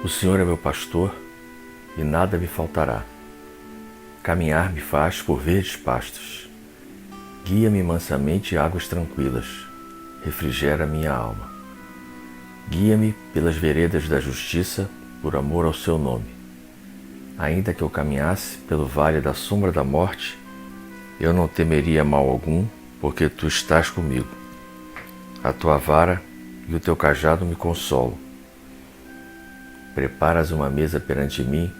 O Senhor é meu pastor e nada me faltará. Caminhar me faz por verdes pastos. Guia-me mansamente a águas tranquilas. Refrigera minha alma. Guia-me pelas veredas da justiça, por amor ao seu nome. Ainda que eu caminhasse pelo vale da sombra da morte, eu não temeria mal algum, porque tu estás comigo. A tua vara e o teu cajado me consolam. Preparas uma mesa perante mim,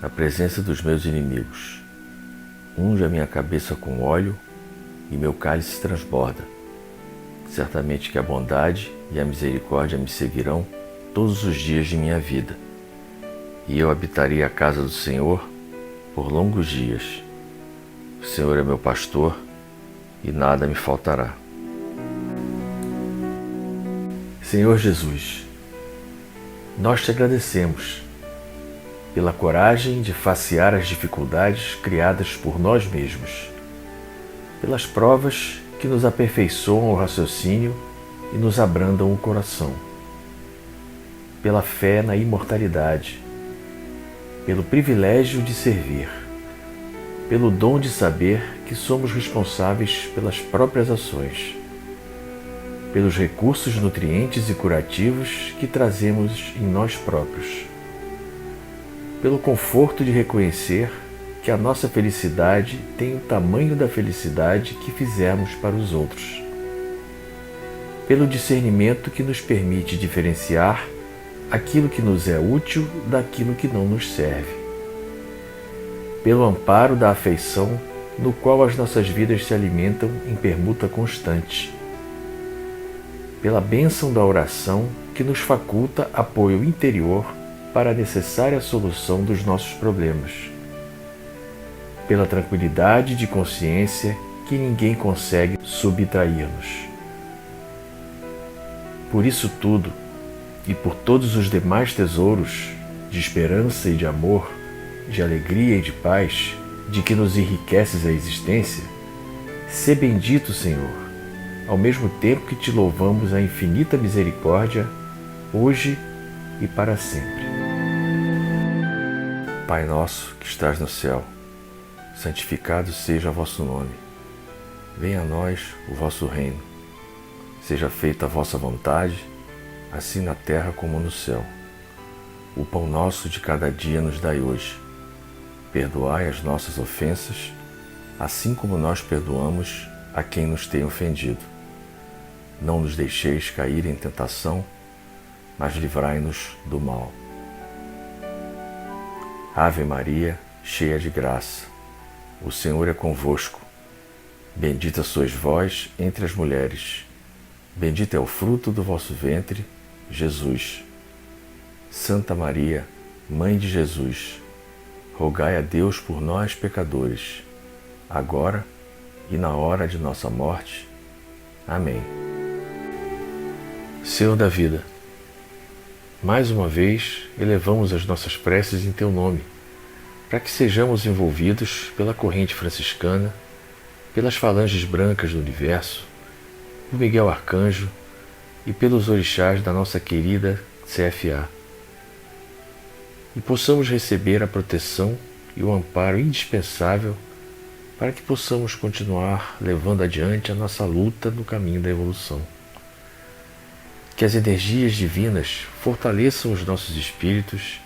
na presença dos meus inimigos. Unge a minha cabeça com óleo e meu cálice transborda. Certamente que a bondade e a misericórdia me seguirão todos os dias de minha vida, e eu habitarei a casa do Senhor por longos dias. O Senhor é meu pastor e nada me faltará. Senhor Jesus, nós te agradecemos pela coragem de facear as dificuldades criadas por nós mesmos, pelas provas que nos aperfeiçoam o raciocínio e nos abrandam o coração, pela fé na imortalidade, pelo privilégio de servir, pelo dom de saber que somos responsáveis pelas próprias ações, pelos recursos nutrientes e curativos que trazemos em nós próprios, pelo conforto de reconhecer que a nossa felicidade tem o tamanho da felicidade que fizermos para os outros, pelo discernimento que nos permite diferenciar aquilo que nos é útil daquilo que não nos serve, pelo amparo da afeição no qual as nossas vidas se alimentam em permuta constante, pela bênção da oração que nos faculta apoio interior para a necessária solução dos nossos problemas, pela tranquilidade de consciência que ninguém consegue subtrair-nos. Por isso tudo, e por todos os demais tesouros de esperança e de amor, de alegria e de paz, de que nos enriqueces a existência, sê bendito, Senhor, ao mesmo tempo que te louvamos a infinita misericórdia, hoje e para sempre. Pai nosso que estás no céu, santificado seja o vosso nome. Venha a nós o vosso reino. Seja feita a vossa vontade, assim na terra como no céu. O pão nosso de cada dia nos dai hoje. Perdoai as nossas ofensas, assim como nós perdoamos a quem nos tem ofendido. Não nos deixeis cair em tentação, mas livrai-nos do mal. Ave Maria, cheia de graça, o Senhor é convosco. Bendita sois vós entre as mulheres. Bendito é o fruto do vosso ventre, Jesus. Santa Maria, Mãe de Jesus, rogai a Deus por nós, pecadores, agora e na hora de nossa morte. Amém. Senhor da vida, mais uma vez elevamos as nossas preces em Teu nome, para que sejamos envolvidos pela corrente franciscana, pelas falanges brancas do universo, por Miguel Arcanjo e pelos orixás da nossa querida CFA, e possamos receber a proteção e o amparo indispensável para que possamos continuar levando adiante a nossa luta no caminho da evolução. Que as energias divinas fortaleçam os nossos espíritos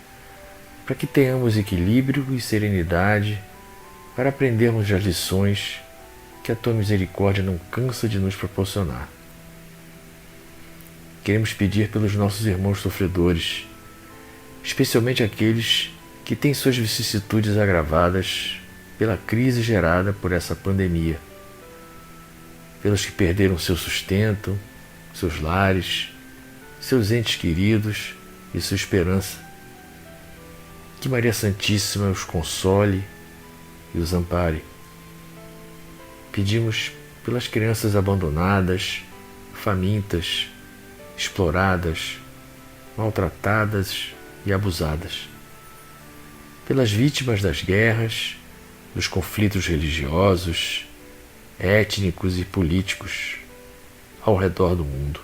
para que tenhamos equilíbrio e serenidade para aprendermos as lições que a Tua misericórdia não cansa de nos proporcionar. Queremos pedir pelos nossos irmãos sofredores, especialmente aqueles que têm suas vicissitudes agravadas pela crise gerada por essa pandemia, pelos que perderam seu sustento, seus lares, seus entes queridos e sua esperança. Que Maria Santíssima os console e os ampare. Pedimos pelas crianças abandonadas, famintas, exploradas, maltratadas e abusadas, pelas vítimas das guerras, dos conflitos religiosos, étnicos e políticos ao redor do mundo.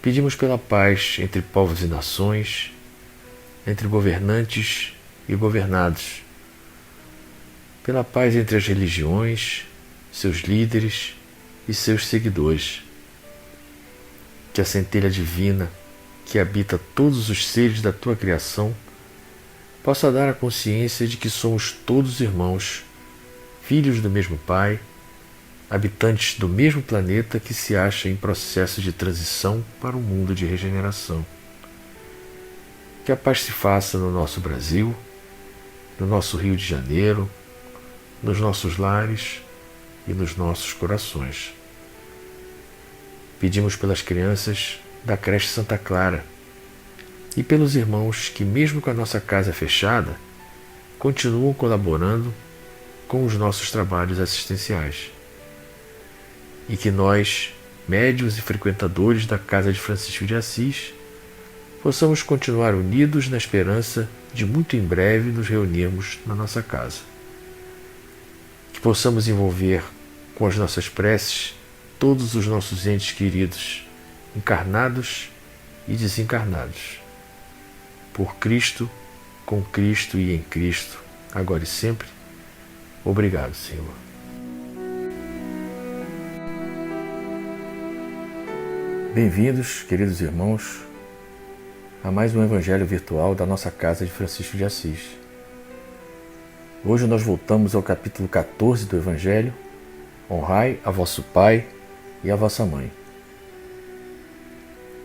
Pedimos pela paz entre povos e nações, entre governantes e governados, pela paz entre as religiões, seus líderes e seus seguidores. Que a centelha divina que habita todos os seres da tua criação possa dar a consciência de que somos todos irmãos, filhos do mesmo Pai, habitantes do mesmo planeta que se acha em processo de transição para um mundo de regeneração. Que a paz se faça no nosso Brasil, no nosso Rio de Janeiro, nos nossos lares e nos nossos corações. Pedimos pelas crianças da creche Santa Clara e pelos irmãos que, mesmo com a nossa casa fechada, continuam colaborando com os nossos trabalhos assistenciais. E que nós, médiuns e frequentadores da casa de Francisco de Assis, possamos continuar unidos na esperança de muito em breve nos reunirmos na nossa casa. Que possamos envolver com as nossas preces todos os nossos entes queridos, encarnados e desencarnados. Por Cristo, com Cristo e em Cristo, agora e sempre. Obrigado, Senhor. Bem-vindos, queridos irmãos, a mais um Evangelho virtual da nossa casa de Francisco de Assis. Hoje nós voltamos ao capítulo 14 do Evangelho: Honrai a vosso pai e a vossa mãe.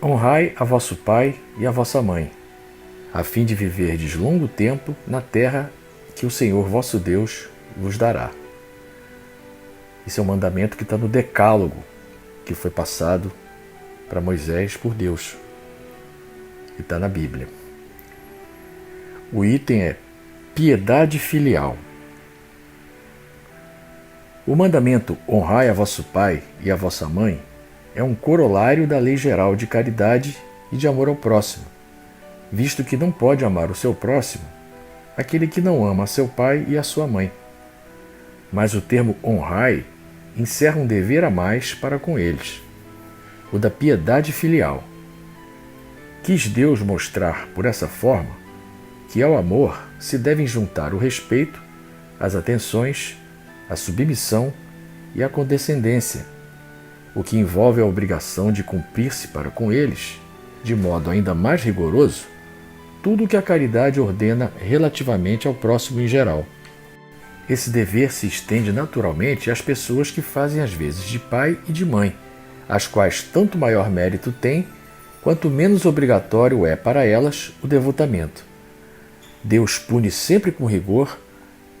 Honrai a vosso pai e a vossa mãe, a fim de viverdes longo tempo na terra que o Senhor vosso Deus vos dará. Esse é um mandamento que está no Decálogo, que foi passado para Moisés por Deus, e está na Bíblia. O item é piedade filial. O mandamento honrai a vosso pai e a vossa mãe é um corolário da lei geral de caridade e de amor ao próximo, visto que não pode amar o seu próximo aquele que não ama a seu pai e a sua mãe. Mas o termo honrai encerra um dever a mais para com eles, o da piedade filial. Quis Deus mostrar por essa forma que ao amor se devem juntar o respeito, as atenções, a submissão e a condescendência, o que envolve a obrigação de cumprir-se para com eles, de modo ainda mais rigoroso, tudo o que a caridade ordena relativamente ao próximo em geral. Esse dever se estende naturalmente às pessoas que fazem as vezes de pai e de mãe, as quais tanto maior mérito têm, quanto menos obrigatório é para elas o devotamento. Deus pune sempre com rigor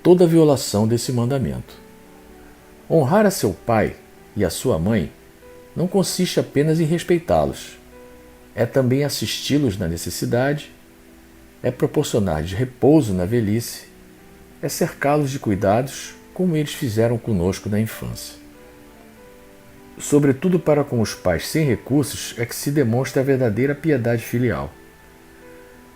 toda violação desse mandamento. Honrar a seu pai e a sua mãe não consiste apenas em respeitá-los, é também assisti-los na necessidade, é proporcionar-lhes repouso na velhice, é cercá-los de cuidados como eles fizeram conosco na infância. Sobretudo para com os pais sem recursos é que se demonstra a verdadeira piedade filial.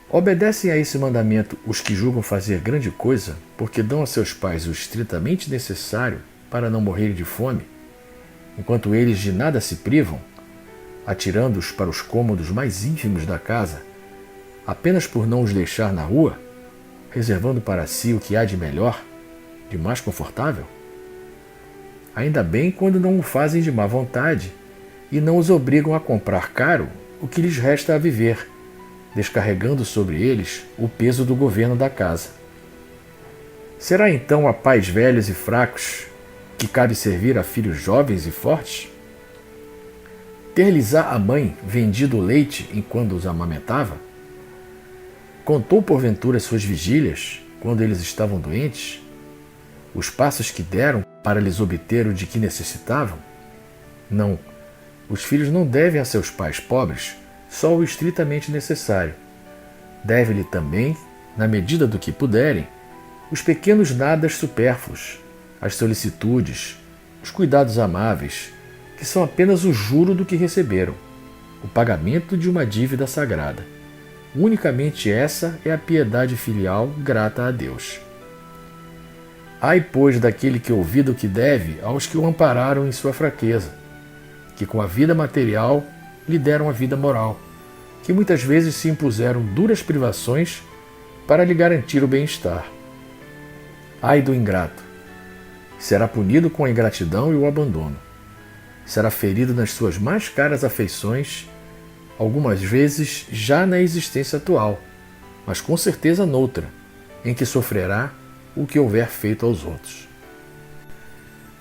Obedecem a esse mandamento os que julgam fazer grande coisa porque dão a seus pais o estritamente necessário para não morrerem de fome, enquanto eles de nada se privam, atirando-os para os cômodos mais ínfimos da casa, apenas por não os deixar na rua, reservando para si o que há de melhor, de mais confortável? Ainda bem quando não o fazem de má vontade e não os obrigam a comprar caro o que lhes resta a viver, descarregando sobre eles o peso do governo da casa. Será então a pais velhos e fracos que cabe servir a filhos jovens e fortes? Ter-lhes-á a mãe vendido o leite enquanto os amamentava? Contou porventura suas vigílias quando eles estavam doentes? Os passos que deram para lhes obter o de que necessitavam? Não, os filhos não devem a seus pais pobres só o estritamente necessário. Deve-lhe também, na medida do que puderem, os pequenos nadas supérfluos, as solicitudes, os cuidados amáveis, que são apenas o juro do que receberam, o pagamento de uma dívida sagrada. Unicamente essa é a piedade filial grata a Deus. Ai, pois, daquele que ouvida o que deve aos que o ampararam em sua fraqueza, que com a vida material lhe deram a vida moral, que muitas vezes se impuseram duras privações para lhe garantir o bem-estar. Ai do ingrato! Será punido com a ingratidão e o abandono. Será ferido nas suas mais caras afeições, algumas vezes já na existência atual, mas com certeza noutra, em que sofrerá o que houver feito aos outros.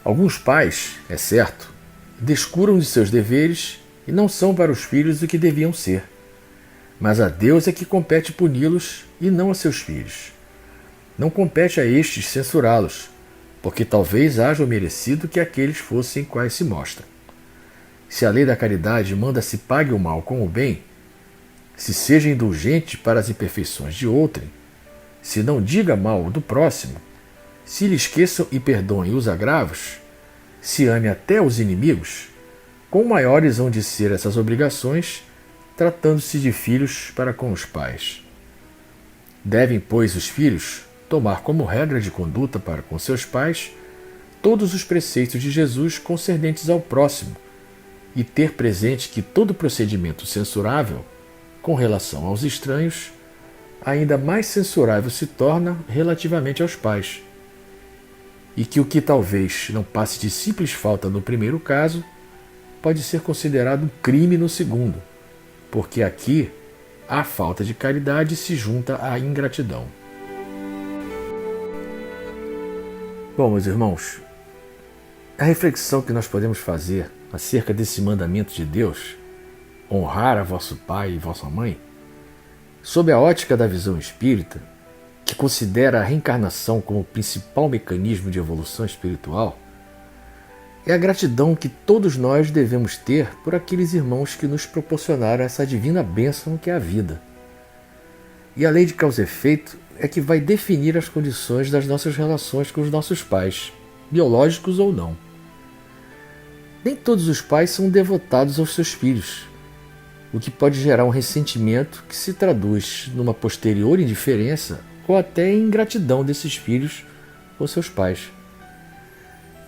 Alguns pais, é certo, descuram de seus deveres e não são para os filhos o que deviam ser. Mas a Deus é que compete puni-los e não a seus filhos. Não compete a estes censurá-los, porque talvez haja o merecido que aqueles fossem quais se mostram. Se a lei da caridade manda se pague o mal com o bem, se seja indulgente para as imperfeições de outrem, se não diga mal do próximo, se lhe esqueçam e perdoem os agravos, se ame até os inimigos, quão maiores hão de ser essas obrigações, tratando-se de filhos para com os pais. Devem, pois, os filhos tomar como regra de conduta para com seus pais todos os preceitos de Jesus concernentes ao próximo e ter presente que todo procedimento censurável, com relação aos estranhos, ainda mais censurável se torna relativamente aos pais, e que o que talvez não passe de simples falta no primeiro caso, pode ser considerado um crime no segundo, porque aqui a falta de caridade se junta à ingratidão. Bom, meus irmãos, a reflexão que nós podemos fazer acerca desse mandamento de Deus, honrar a vosso pai e vossa mãe, sob a ótica da visão espírita, que considera a reencarnação como o principal mecanismo de evolução espiritual, é a gratidão que todos nós devemos ter por aqueles irmãos que nos proporcionaram essa divina bênção que é a vida. E a lei de causa e efeito é que vai definir as condições das nossas relações com os nossos pais, biológicos ou não. Nem todos os pais são devotados aos seus filhos, o que pode gerar um ressentimento que se traduz numa posterior indiferença ou até em ingratidão desses filhos ou seus pais.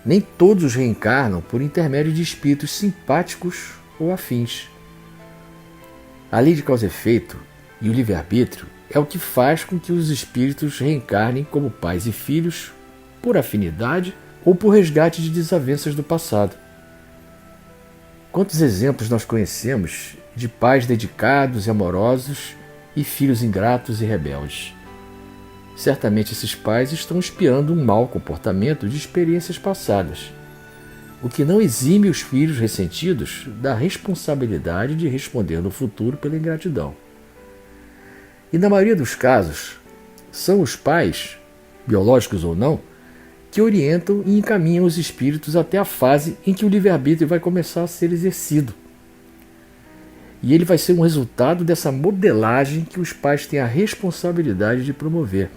Nem todos reencarnam por intermédio de espíritos simpáticos ou afins. A lei de causa e efeito e o livre-arbítrio é o que faz com que os espíritos reencarnem como pais e filhos por afinidade ou por resgate de desavenças do passado. Quantos exemplos nós conhecemos de pais dedicados e amorosos e filhos ingratos e rebeldes? Certamente esses pais estão espiando um mau comportamento de experiências passadas, o que não exime os filhos ressentidos da responsabilidade de responder no futuro pela ingratidão. E na maioria dos casos, são os pais, biológicos ou não, que orientam e encaminham os espíritos até a fase em que o livre-arbítrio vai começar a ser exercido. E ele vai ser um resultado dessa modelagem que os pais têm a responsabilidade de promover.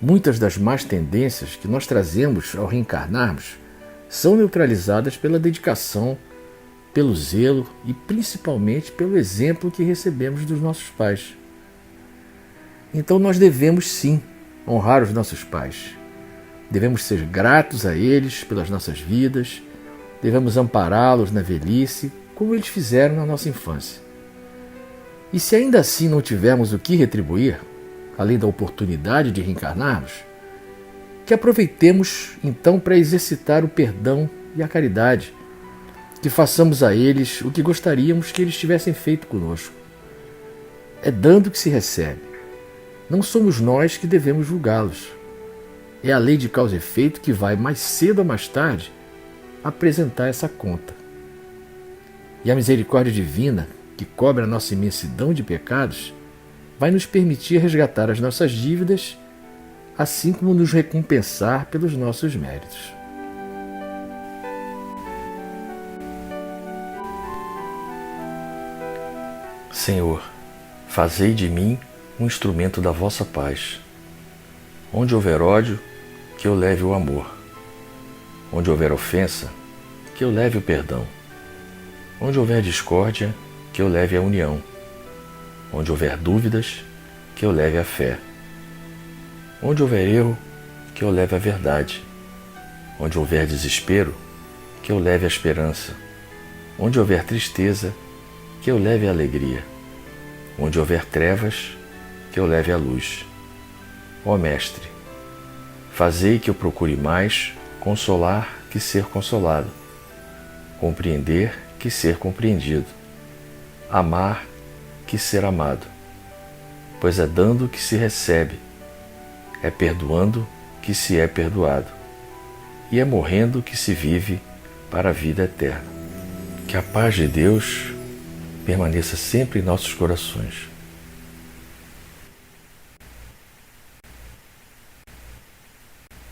Muitas das más tendências que nós trazemos ao reencarnarmos são neutralizadas pela dedicação, pelo zelo e principalmente pelo exemplo que recebemos dos nossos pais. Então nós devemos sim honrar os nossos pais. Devemos ser gratos a eles pelas nossas vidas, devemos ampará-los na velhice, como eles fizeram na nossa infância. E se ainda assim não tivermos o que retribuir, além da oportunidade de reencarnarmos, que aproveitemos então para exercitar o perdão e a caridade, que façamos a eles o que gostaríamos que eles tivessem feito conosco. É dando que se recebe. Não somos nós que devemos julgá-los. É a lei de causa e efeito que vai, mais cedo ou mais tarde, apresentar essa conta. E a misericórdia divina, que cobre a nossa imensidão de pecados, vai nos permitir resgatar as nossas dívidas, assim como nos recompensar pelos nossos méritos. Senhor, fazei de mim um instrumento da vossa paz. Onde houver ódio, que eu leve o amor. Onde houver ofensa, que eu leve o perdão. Onde houver discórdia, que eu leve a união. Onde houver dúvidas, que eu leve a fé. Onde houver erro, que eu leve a verdade. Onde houver desespero, que eu leve a esperança. Onde houver tristeza, que eu leve a alegria. Onde houver trevas, que eu leve a luz. Ó Mestre, fazei que eu procure mais consolar que ser consolado, compreender que ser compreendido, amar que ser amado, pois é dando que se recebe, é perdoando que se é perdoado, e é morrendo que se vive para a vida eterna. Que a paz de Deus permaneça sempre em nossos corações.